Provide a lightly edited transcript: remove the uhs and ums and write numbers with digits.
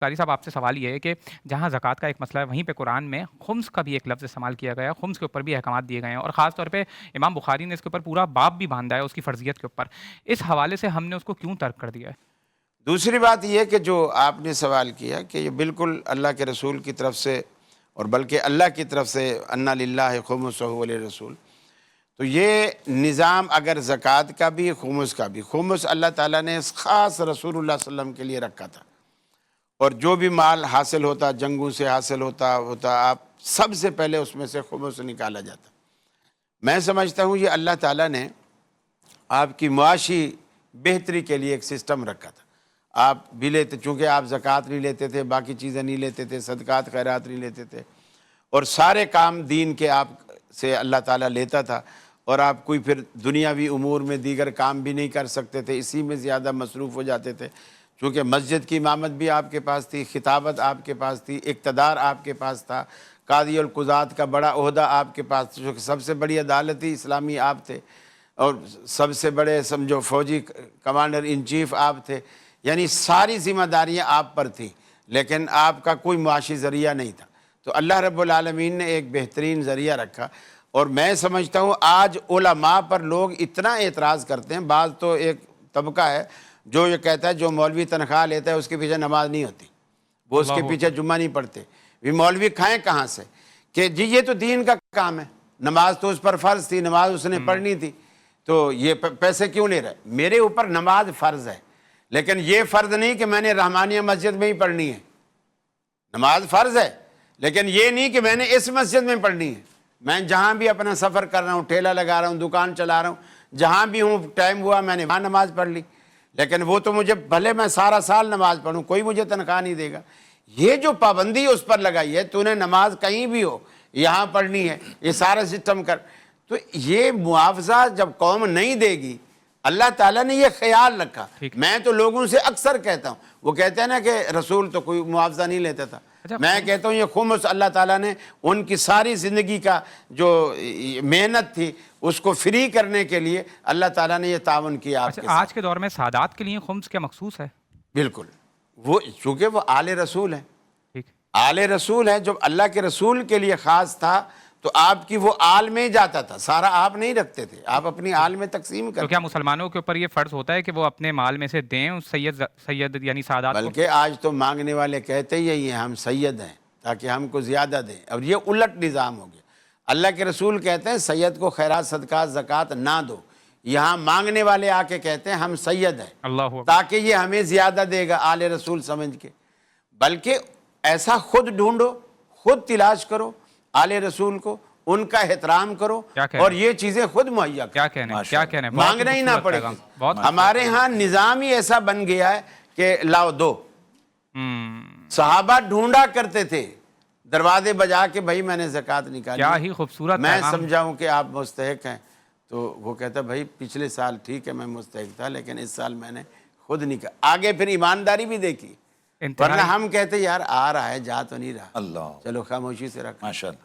قاری صاحب آپ سے سوال یہ ہے کہ جہاں زکوٰۃ کا ایک مسئلہ ہے وہیں پہ قرآن میں خمس کا بھی ایک لفظ استعمال کیا گیا ہے، خمس کے اوپر بھی احکامات دیے گئے ہیں اور خاص طور پہ امام بخاری نے اس کے اوپر پورا باب بھی باندھا ہے اس کی فرضیت کے اوپر۔ اس حوالے سے ہم نے اس کو کیوں ترک کر دیا ہے؟ دوسری بات یہ کہ جو آپ نے سوال کیا کہ یہ بالکل اللہ کے رسول کی طرف سے اور بلکہ اللہ کی طرف سے انا للہ خمسہ وللرسول، تو یہ نظام اگر زکوٰۃ کا بھی خمس کا بھی، خمس اللہ تعالیٰ نے خاص رسول اللہ صلی اللہ علیہ وسلم کے لیے رکھا تھا، اور جو بھی مال حاصل ہوتا، جنگوں سے حاصل ہوتا آپ سب سے پہلے اس میں سے خمس نکالا جاتا۔ میں سمجھتا ہوں یہ اللہ تعالیٰ نے آپ کی معاشی بہتری کے لیے ایک سسٹم رکھا تھا۔ آپ بھی لیتے، چونکہ آپ زکوٰۃ نہیں لیتے تھے، باقی چیزیں نہیں لیتے تھے، صدقات خیرات نہیں لیتے تھے، اور سارے کام دین کے آپ سے اللہ تعالیٰ لیتا تھا، اور آپ کوئی پھر دنیاوی امور میں دیگر کام بھی نہیں کر سکتے تھے، اسی میں زیادہ مصروف ہو جاتے تھے، چونکہ مسجد کی امامت بھی آپ کے پاس تھی، خطابت آپ کے پاس تھی، اقتدار آپ کے پاس تھا، قاضی القضات کا بڑا عہدہ آپ کے پاس تھا، چونکہ سب سے بڑی عدالتی اسلامی آپ تھے، اور سب سے بڑے سمجھو فوجی کمانڈر ان چیف آپ تھے، یعنی ساری ذمہ داریاں آپ پر تھیں، لیکن آپ کا کوئی معاشی ذریعہ نہیں تھا۔ تو اللہ رب العالمین نے ایک بہترین ذریعہ رکھا، اور میں سمجھتا ہوں آج علماء پر لوگ اتنا اعتراض کرتے ہیں، بعض تو ایک طبقہ ہے جو یہ کہتا ہے جو مولوی تنخواہ لیتا ہے اس کے پیچھے نماز نہیں ہوتی، وہ اس کے اللہ پیچھے جمعہ نہیں پڑھتے، بھی مولوی کھائیں کہاں سے کہ جی یہ تو دین کا کام ہے، نماز تو اس پر فرض تھی، نماز اس نے پڑھنی تھی، تو یہ پیسے کیوں لے رہے؟ میرے اوپر نماز فرض ہے، لیکن یہ فرض نہیں کہ میں نے رحمانیہ مسجد میں ہی پڑھنی ہے۔ نماز فرض ہے، لیکن یہ نہیں کہ میں نے اس مسجد میں پڑھنی ہے۔ میں جہاں بھی اپنا سفر کر رہا ہوں، ٹھیلا لگا رہا ہوں، دکان چلا رہا ہوں، جہاں بھی ہوں، ٹائم ہوا میں نے وہاں نماز پڑھ لی، لیکن وہ تو مجھے بھلے میں سارا سال نماز پڑھوں، کوئی مجھے تنخواہ نہیں دے گا۔ یہ جو پابندی اس پر لگائی ہے، تو نے نماز کہیں بھی ہو یہاں پڑھنی ہے، یہ سارا سسٹم کر، تو یہ معاوضہ جب قوم نہیں دے گی، اللہ تعالیٰ نے یہ خیال رکھا۔ میں تو لوگوں سے اکثر کہتا ہوں، وہ کہتے ہیں نا کہ رسول تو کوئی معاوضہ نہیں لیتا تھا، میں کہتا ہوں یہ خمس اللہ تعالیٰ نے ان کی ساری زندگی کا جو محنت تھی اس کو فری کرنے کے لیے اللہ تعالیٰ نے یہ تعاون کیا آپ کے ساتھ۔ آج کے دور میں سادات کے لیے خمس کیا مخصوص ہے؟ بالکل، وہ چونکہ وہ آل رسول ہیں، ٹھیک، آل رسول ہے، جب اللہ کے رسول کے لیے خاص تھا تو آپ کی وہ آل میں جاتا تھا، سارا آپ نہیں رکھتے تھے، آپ اپنی آل میں تقسیم تو کرتے۔ کیا مسلمانوں کے اوپر یہ فرض ہوتا ہے کہ وہ اپنے مال میں سے دیں اس سید یعنی سادات کو؟ بلکہ آج تو مانگنے والے کہتے ہی ہیں ہم سید ہیں تاکہ ہم کو زیادہ دیں، اور یہ الٹ نظام ہو گیا۔ اللہ کے رسول کہتے ہیں سید کو خیرات صدقات زکوٰۃ نہ دو، یہاں مانگنے والے آ کے کہتے ہیں ہم سید ہیں اللہ تاکہ یہ ہمیں زیادہ دے گا آل رسول سمجھ کے۔ بلکہ ایسا خود ڈھونڈو، خود تلاش کرو آل رسول کو، ان کا احترام کرو، اور یہ چیزیں خود مہیا کرو، کیا کہنے مانگنا ہی نہ پڑے گا۔ ہمارے ہاں نظام ہی ایسا بن گیا ہے کہ لاؤ دو۔ صحابہ ڈھونڈا کرتے تھے، دروازے بجا کے بھائی میں نے زکوٰۃ نکالی، کیا ہی خوبصورت، میں سمجھاؤں کہ آپ مستحق ہیں، تو وہ کہتا بھائی پچھلے سال ٹھیک ہے میں مستحق تھا، لیکن اس سال میں نے خود نکالا۔ آگے پھر ایمانداری بھی دیکھی، ورنہ ہم کہتے یار آ رہا ہے جا تو نہیں رہا، چلو خاموشی سے رکھ۔